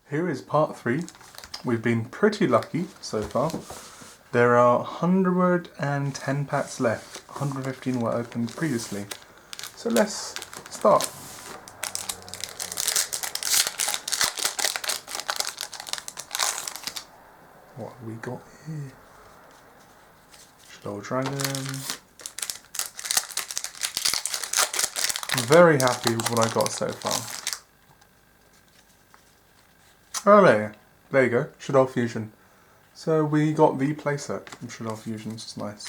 Here is part 3. We've been pretty lucky so far. There are 110 packs left. 115 were opened previously. So let's start. What have we got here? Shadow Dragon. I'm very happy with what I got so far. Oh, there you go, Shadow Fusion. So we got the playset from Shadow Fusion, which is nice.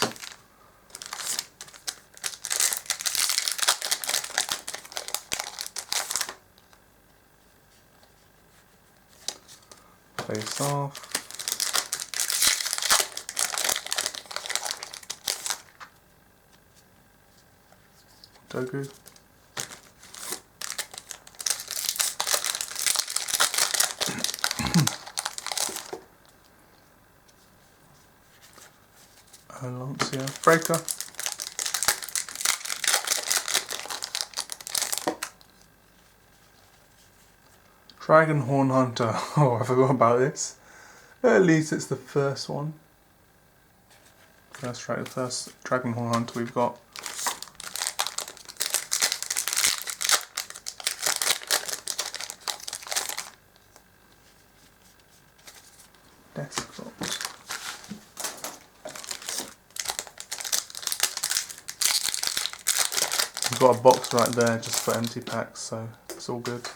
Face off. Dogu. Lancia, Breaker, Dragonhorn Hunter. Oh, I forgot about this. At least it's the first one. First Dragonhorn Hunter we've got. Desktop. We've got a box right there just for empty packs, so it's all good.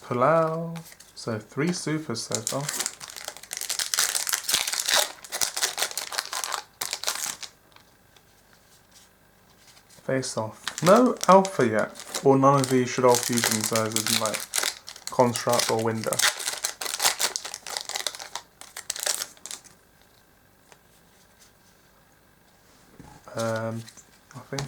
Palau. So 3 supers so far. Face off. No alpha yet, or none of these Shadow Fusions as like Construct or Winder. Nothing.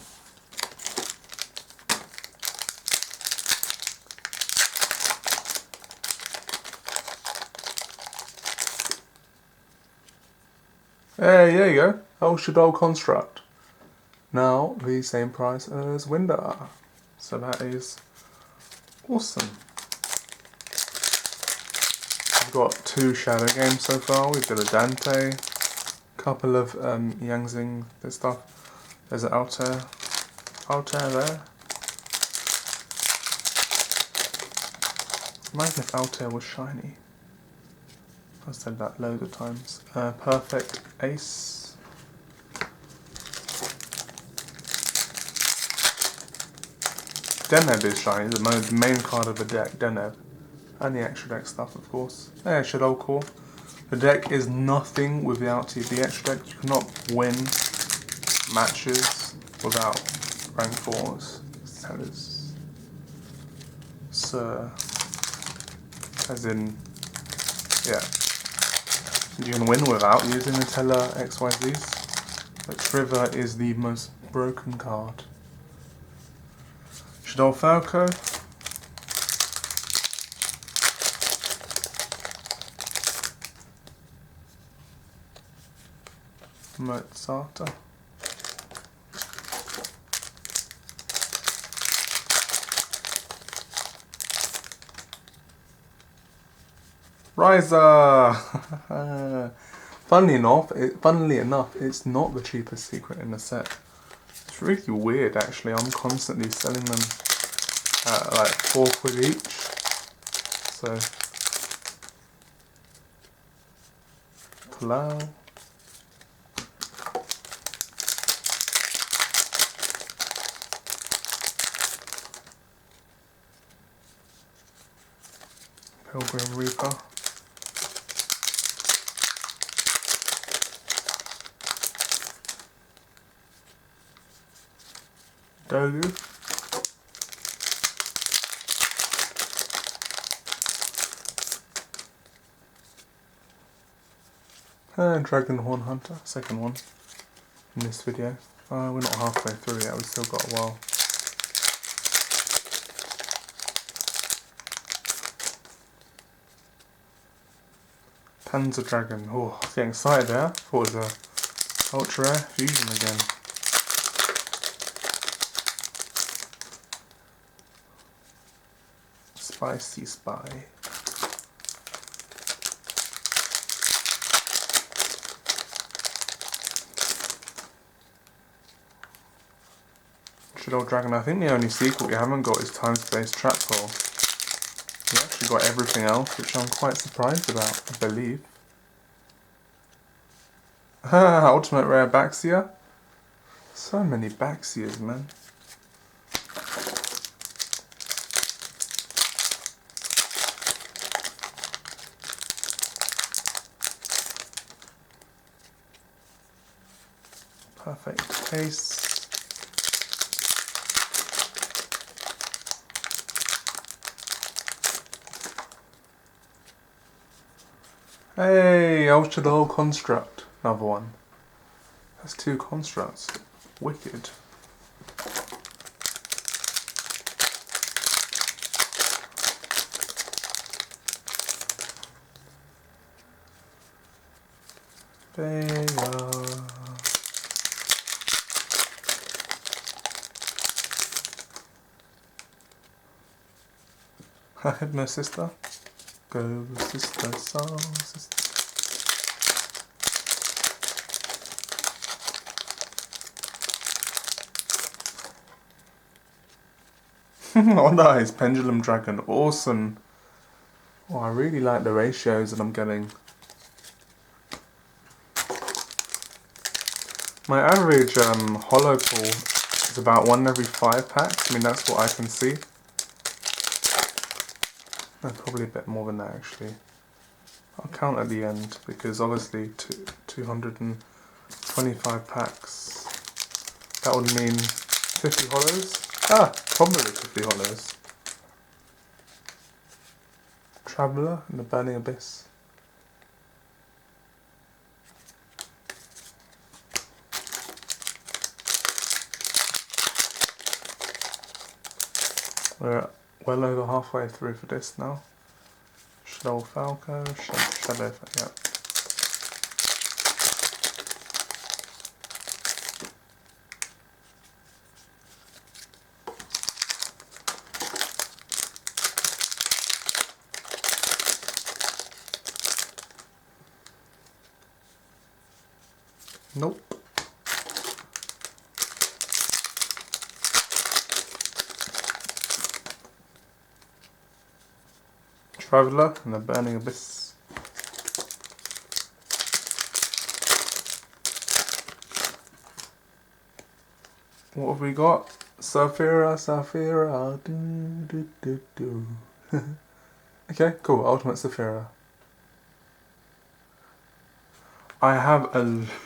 Hey, there you go. Oh, Shadow Construct. Now the same price as Winder. So that is awesome. We've got 2 Shadow games so far. We've got a Dante, couple of Yangzing stuff. There's an Altair there. Imagine if Altair was shiny. I've said that loads of times. Perfect Ace. Deneb is shiny, the main card of the deck, Deneb. And the extra deck stuff, of course. There, Shadow Core. The deck is nothing without the extra deck. You cannot win matches without rank 4s. Sellers. Sir. As in, yeah. You can win without using the Teller XYZs. But Trigger is the most broken card. Shadow Falco. Mozarta. Riser! Funnily enough, it's not the cheapest secret in the set. It's really weird actually, I'm constantly selling them at like £4 each. So, Palau. Pilgrim Reaper. Dogu. And Dragonhorn Hunter, second one in this video. We're not halfway through yet, we've still got a while. Panzer Dragon. Oh, I was getting excited there. Thought it was a ultra rare fusion again. Spicy Spy. Shadow Dragon. I think the only secret we haven't got is Time Space Trap Hole. We actually got everything else, which I'm quite surprised about, I believe. Ultimate Rare Baxia. So many Baxias, man. Perfect case. Hey, Ultra Dull Construct. Another one. That's 2 constructs. Wicked. I had no sister. Go sister, soul sister. Oh nice, Pendulum Dragon, awesome. Oh, I really like the ratios that I'm getting. My average holo pull is about 1 every 5 packs. I mean, that's what I can see. No, probably a bit more than that actually. I'll count at the end because obviously 225 packs. That would mean 50 holos. Probably 50 holos. Traveller and the Burning Abyss. We're well over halfway through for this now. Shadow Falco, Shadow, yeah. Nope. Traveller and the Burning Abyss. What have we got? Saphira, do. Okay, cool. Ultimate Saphira. I have a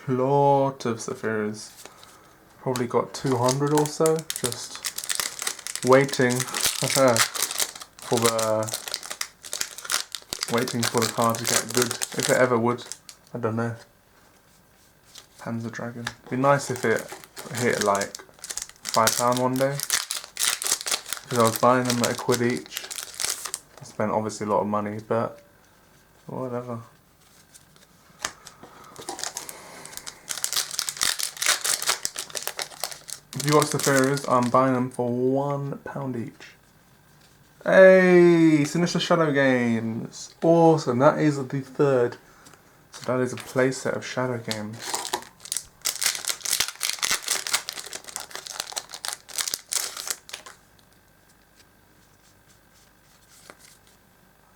lot of Saphiras. Probably got 200 or so. Just waiting for the card to get good. If it ever would. I don't know. Panzer Dragon. It'd be nice if it hit like £5 one day. Because I was buying them at £1 each. I spent obviously a lot of money, but whatever. If you got Saphiras, I'm buying them for £1 each. Hey, Sinister Shadow Games. Awesome, that is the 3rd. So that is a playset of Shadow Games.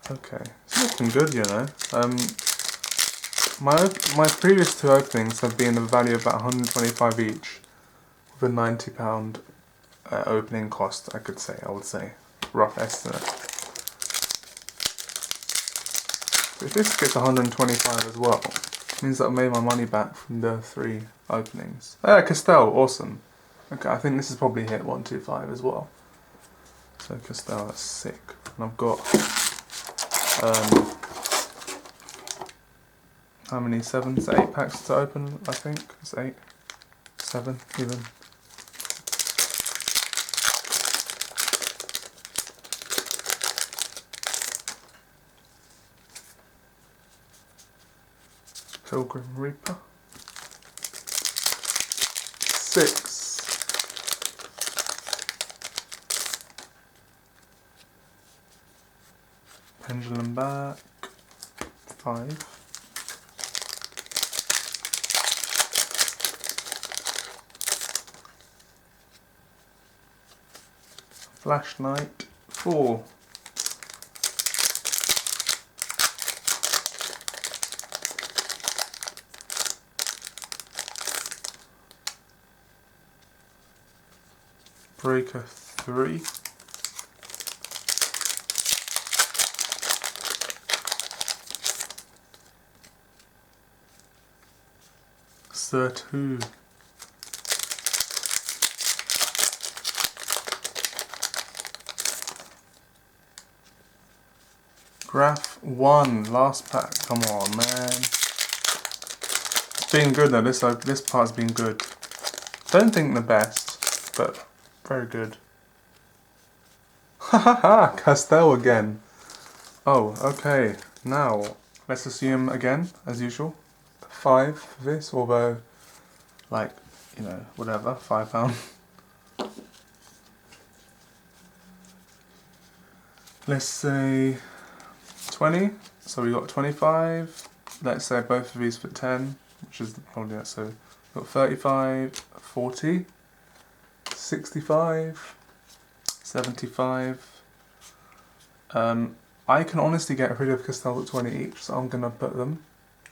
Okay, it's looking good, you know. My previous 2 openings have been a value of about 125 each, with a £90 opening cost. I would say, rough estimate. So if this gets 125 as well, it means that I made my money back from the 3 openings. Castell, awesome. Okay, I think this is probably hit 125 as well. So Castell, that's sick. And I've got how many 7s? 8 packs to open, I think. It's 8, 7 even. Pilgrim Reaper. 6. Pendulum back. 5. Flashlight 4. Breaker 3. Sir 2. Graph 1, last pack. Come on, man. It's been good though. This part's been good. Don't think the best, but very good. Ha ha ha! Castell again. Oh, okay. Now let's assume again, as usual, 5 for this. Although, like, you know, whatever, £5. Let's say 20, so we got 25, let's say both of these for 10, which is probably that, so we've got 35, 40, 65, 75, I can honestly get rid of Castell at 20 each, so I'm going to put them,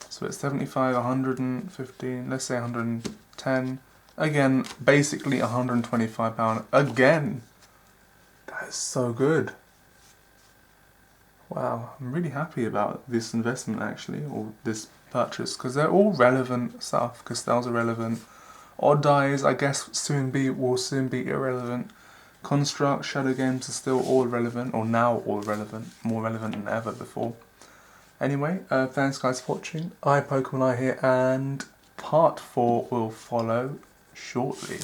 so it's 75, 115, let's say 110, again, basically £125, again, that is so good. Wow, I'm really happy about this investment actually, or this purchase, because they're all relevant stuff. Castells are relevant. Odd dies, I guess, will soon be irrelevant. Construct, Shadow Games are still all relevant, or now all relevant, more relevant than ever before. Anyway, thanks guys for watching. Pokemon Eye here, and part 4 will follow shortly.